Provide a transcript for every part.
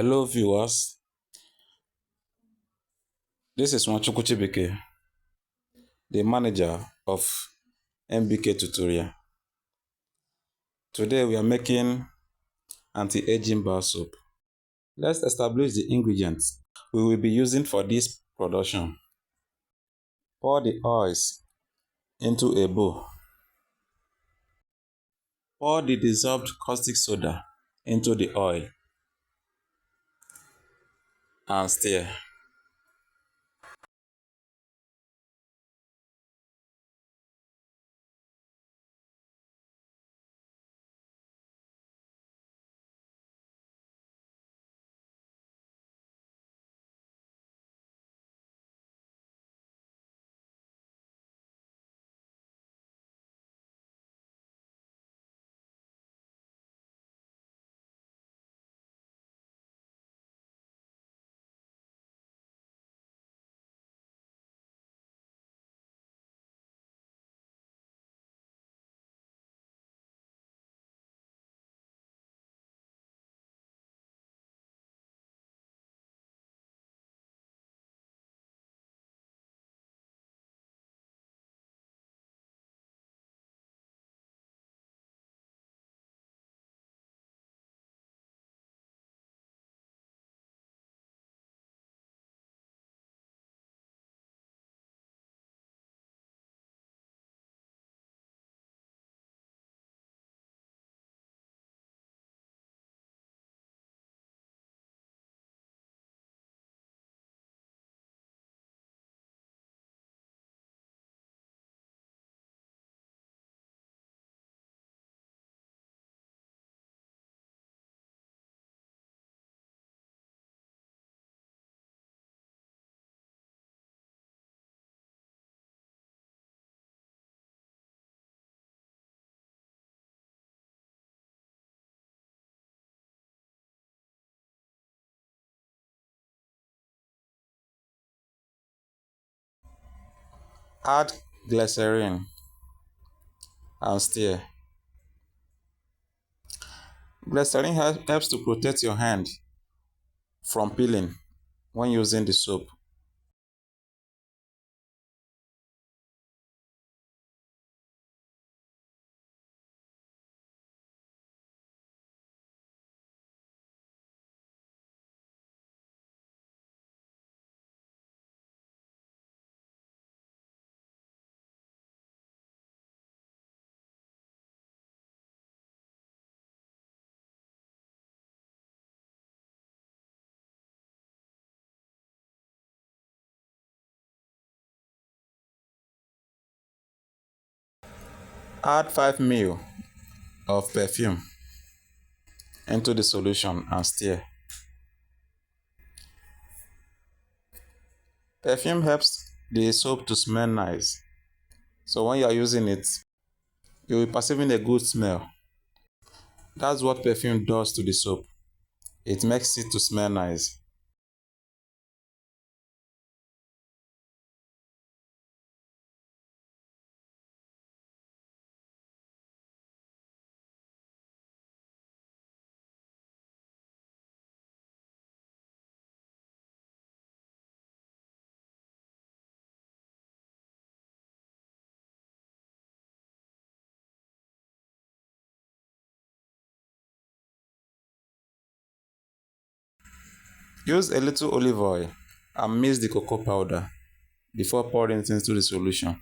Hello viewers, this is Nwachukwu Chibike, the manager of MBK Tutorial. Today we are making anti-aging bar soap. Let's establish the ingredients we will be using for this production. Pour the oils into a bowl. Pour the dissolved caustic soda into the oil and stir. Add glycerin and stir. Glycerin helps to protect your hand from peeling when using the soap. Add 5 ml of perfume into the solution and stir. Perfume helps the soap to smell nice. So when you are using it, you will be perceiving a good smell. That's what perfume does to the soap. It makes it to smell nice. Use a little olive oil and mix the cocoa powder before pouring it into the solution.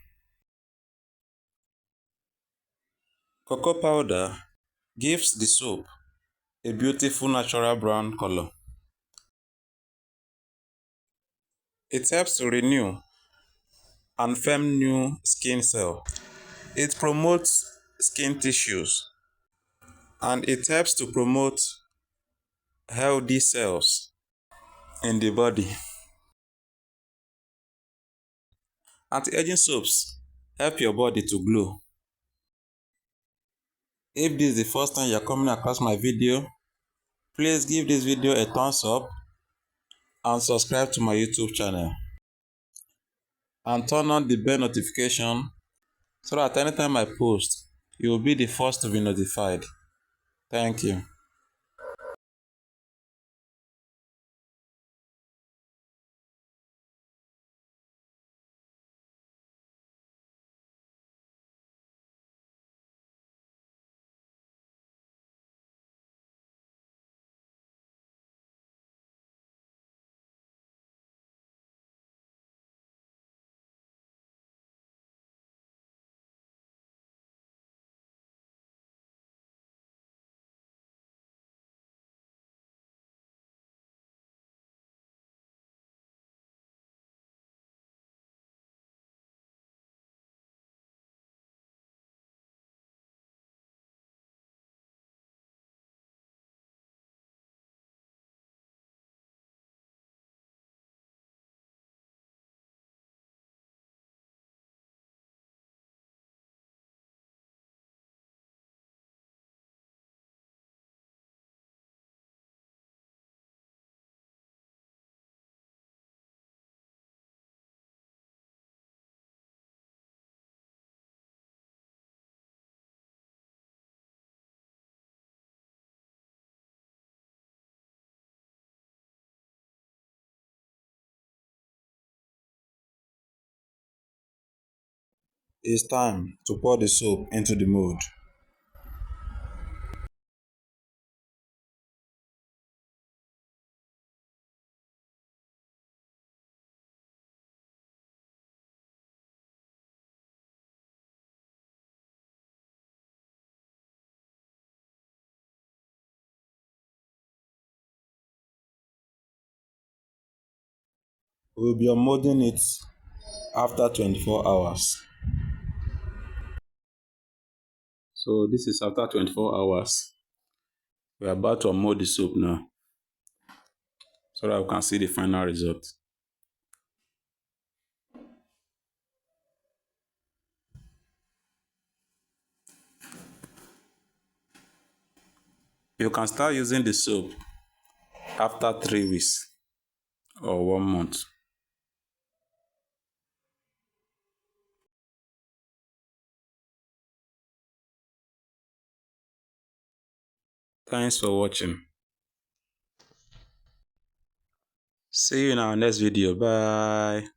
Cocoa powder gives the soap a beautiful natural brown color. It helps to renew and firm new skin cells. It promotes skin tissues and it helps to promote healthy cells in the body. Anti-aging soaps help your body to glow. If this is the first time you're coming across my video, please give this video a thumbs up and subscribe to my YouTube channel. And turn on the bell notification so that anytime I post, you will be the first to be notified. Thank you. It's time to pour the soap into the mold. We'll be unmolding it after 24 hours. So this is after 24 hours. We're about to unmold the soap now so that we can see the final result. You can start using the soap after 3 weeks or 1 month. Thanks for watching. See you in our next video. Bye.